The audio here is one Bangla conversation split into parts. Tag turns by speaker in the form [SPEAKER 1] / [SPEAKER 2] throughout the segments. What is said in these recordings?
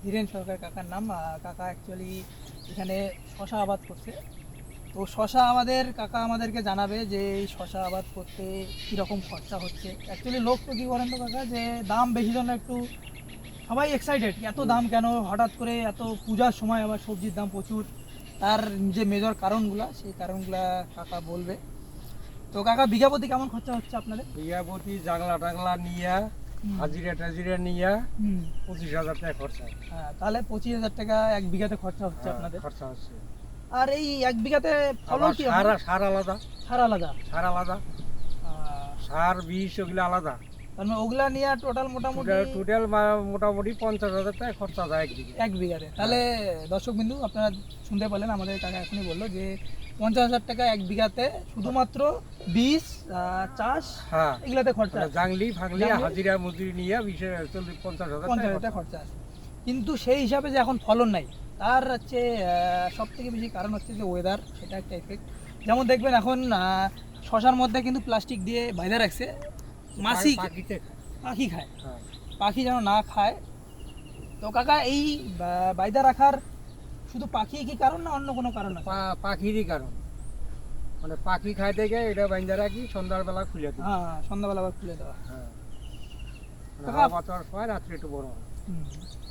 [SPEAKER 1] ধীরেন সরকার কাকার নাম। কাকা অ্যাকচুয়ালি এখানে শশা আবাদ করছে। তো শশা আমাদের কাকা আমাদেরকে জানাবে যে এই শশা আবাদ করতে কীরকম খরচা হচ্ছে। অ্যাকচুয়ালি লোক তো কী করেন তো কাকা, যে দাম বেশি জন্য একটু সবাই এক্সাইটেড, এত দাম কেন হঠাৎ করে, এত পূজার সময় আবার সবজির দাম প্রচুর। তার যে মেজর কারণগুলা, সেই কারণগুলা কাকা বলবে। তো কাকা বিঘা প্রতি কেমন খরচা হচ্ছে আপনাদের?
[SPEAKER 2] বিঘা প্রতি জাংলা টাংলা নিয়ে হাজিরা টাজিরা নিয়ে 25,000 টাকা খরচা।
[SPEAKER 1] হ্যাঁ, তাহলে 25,000 টাকা এক বিঘাতে খরচা হচ্ছে আপনাদের।
[SPEAKER 2] খরচা হচ্ছে।
[SPEAKER 1] আর এই এক বিঘাতে ফলন কি?
[SPEAKER 2] সার আলাদা,
[SPEAKER 1] সার আলাদা,
[SPEAKER 2] সার বিষ ওগুলো আলাদা।
[SPEAKER 1] তার মানে ওগুলা নিয়ে টোটাল
[SPEAKER 2] মোটামুটি 50,000 টাকা খরচা যায় এক বিঘাতে।
[SPEAKER 1] তাহলে দর্শক বিন্দু আপনারা শুনতে পেলেন, আমাদের কাকা এখনই বললো যে 50,000 টাকা এক বিঘাতে শুধুমাত্র বীজ চাষ এগুলাতে খরচা,
[SPEAKER 2] জাংলি ফাংলি হাজিরা মজুরি নিয়ে 50,000
[SPEAKER 1] টাকা খরচা আছে। কিন্তু সেই হিসাবে যে এখন ফলন নাই, তার হচ্ছে সব থেকে বেশি কারণ হচ্ছে যে ওয়েদার, সেটা একটা এফেক্ট। যেমন দেখবেন এখন শশার মধ্যে কিন্তু প্লাস্টিক দিয়ে বাইরে রাখছে, পাখি খায়, পাখি যেন না খায়। তো কাকা এই বাইদা রাখার শুধু পাখি কি কারণ, না অন্য কোনো কারণ আছে?
[SPEAKER 2] পাখিরই কারণ, মানে পাখি খাইতে গিয়ে এটা বাইন্দা রাখি, সন্ধ্যাবেলা খুলে দিই।
[SPEAKER 1] হ্যাঁ, সন্ধ্যাবেলা আবার খুলে দেওয়া।
[SPEAKER 2] রাত্রে একটু বড় হয়।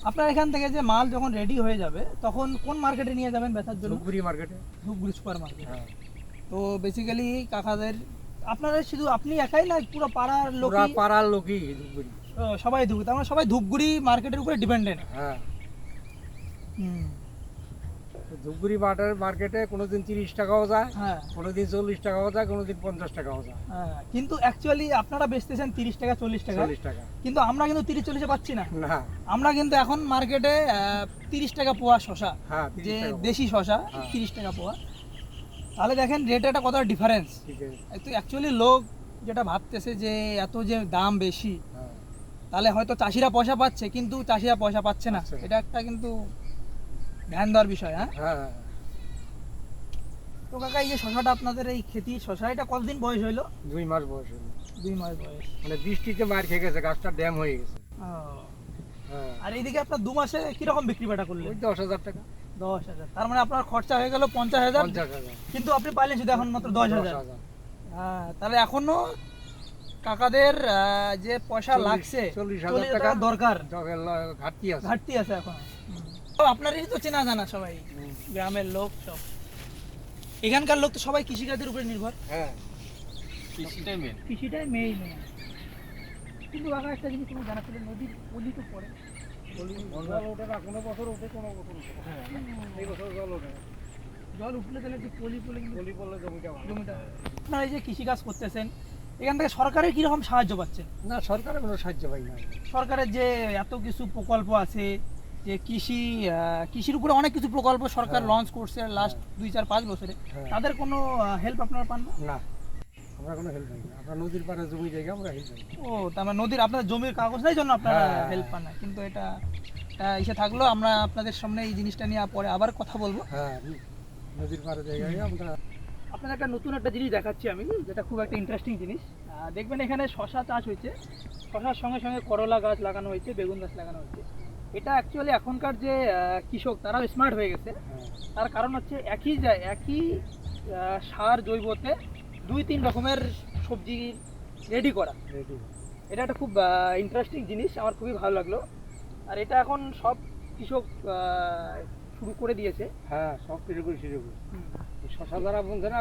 [SPEAKER 1] আপনার এখান থেকে যে মাল যখন রেডি হয়ে যাবে তখন কোন মার্কেটে নিয়ে যাবেন বেচার জন্য?
[SPEAKER 2] ধূপগুড়ি মার্কেটে,
[SPEAKER 1] ধূপগুড়ি সুপার মার্কেট। তো বেসিক্যালি কাকাদের, আপনারা শুধু আপনি একাই না পুরো পাড়ার লোক?
[SPEAKER 2] পাড়ার লোকই ধূপগুড়ি,
[SPEAKER 1] সবাই ধূপগুড়ি, তার মানে সবাই ধূপগুড়ি মার্কেটের উপরে ডিপেন্ডেন্ট।
[SPEAKER 2] হ্যাঁ। ধূপগুড়ি মার্কেটে কোনোদিন 30 টাকাও যায়, কোনোদিন 40 টাকাও যায়, কোনোদিন 50 টাকাও যায়।
[SPEAKER 1] কিন্তু অ্যাকচুয়ালি আপনারা বেচতেছেন 30 টাকা 40 টাকা, কিন্তু আমরা কিন্তু 30-40-এ পাচ্ছি না। আমরা কিন্তু এখন মার্কেটে 30 টাকা পোয়া শশা, যে দেশি শশা 30 টাকা পোয়া। তাহলে দেখেন রেটটা কতটা ডিফারেন্স। তো অ্যাকচুয়ালি লোক যেটা ভাবতেছে যে এত যে দাম বেশি, তাহলে হয়তো চাষিরা পয়সা পাচ্ছে, কিন্তু চাষিরা পয়সা পাচ্ছে না, এটা একটা কিন্তু ধ্যান দেওয়ার বিষয়। হ্যাঁ। তো কাকা এই যে শশাটা আপনাদের এই খেতি শশা, এটা কতদিন বয়স হইলো?
[SPEAKER 2] 2 মাস বয়স হইলো।
[SPEAKER 1] 2 মাস বয়স,
[SPEAKER 2] মানে বৃষ্টিতে মার খেয়ে গেছে, গাছটা ড্যাম হয়ে গেছে।
[SPEAKER 1] আর এইদিকে আপনার 2 মাসে কিরকম বিক্রি বাটা করলেন?
[SPEAKER 2] 10,000 টাকা।
[SPEAKER 1] 10,000, তার মানে আপনার খরচা হয়ে গেল 50,000, কিন্তু আপনি পাইলেন শুধু এখন মাত্র 10,000। হ্যাঁ, তাহলে এখনো কাকাদের যে পয়সা লাগছে
[SPEAKER 2] 40,000 টাকা
[SPEAKER 1] দরকার,
[SPEAKER 2] ঘাটতি আছে
[SPEAKER 1] এখন। আপনারই তো চেনা জানা সবাই, গ্রামের লোক সব, এখানকার লোক তো সবাই কৃষিকাজের উপরে নির্ভর।
[SPEAKER 2] হ্যাঁ,
[SPEAKER 1] কৃষিটাই মেইন। কিন্তু কাকা একটা জিনিস তোমার জানা ছিল, নদীর পলি তো পড়ে,
[SPEAKER 2] কোনো বছর ওঠে, কোনো বছর ওঠে। এই বছর
[SPEAKER 1] জল উঠলে তাহলে একটু পলি
[SPEAKER 2] পড়লে জমিটা।
[SPEAKER 1] আপনারা এই যে কৃষিকাজ করতেছেন, এখান থেকে সরকারের কিরকম সাহায্য পাচ্ছেন?
[SPEAKER 2] না, সরকারের কোনো সাহায্য পাই না।
[SPEAKER 1] সরকারের যে এত কিছু প্রকল্প আছে, যে কৃষির উপরে অনেক কিছু প্রকল্প সরকার লঞ্চ করছে লাস্ট 2-4-5 বছরে, তাদের কোনো হেল্প আপনারা পান না?
[SPEAKER 2] না, আমরা কোনো হেল্প পাই না। আমরা নদীর পাড়ে জমি জায়গা, আমরা হেল্প পাই।
[SPEAKER 1] ও, তার মানে নদীর আপনার জমির কাগজ নেই জন্য আপনারা হেল্প পান না। কিন্তু এটা এসে থাকলো, আমরা আপনাদের সামনে এই জিনিসটা নিয়ে পরে আবার কথা বলবো।
[SPEAKER 2] হ্যাঁ, নদীর পাড়ে জায়গায় আমরা।
[SPEAKER 1] আপনার একটা নতুন একটা জিনিস দেখাচ্ছি আমি, যেটা খুব একটা ইন্টারেস্টিং জিনিস। দেখবেন এখানে শশা চাষ হয়েছে, শশার সঙ্গে সঙ্গে করলা গাছ লাগানো হয়েছে, বেগুন গাছ লাগানো হয়েছে। এটা অ্যাকচুয়ালি এখনকার যে কৃষক, তারা স্মার্ট হয়ে গেছে। তার কারণ হচ্ছে একই সার জৈবতে 2-3 রকমের সবজি রেডি করা। এটা একটা খুব ইন্টারেস্টিং জিনিস, আমার খুবই ভালো লাগলো। আর এটা এখন সব কৃষক শুরু করে দিয়েছে।
[SPEAKER 2] হ্যাঁ, সব কিছু করে শুরু করে শশা দ্বারা বলছে না,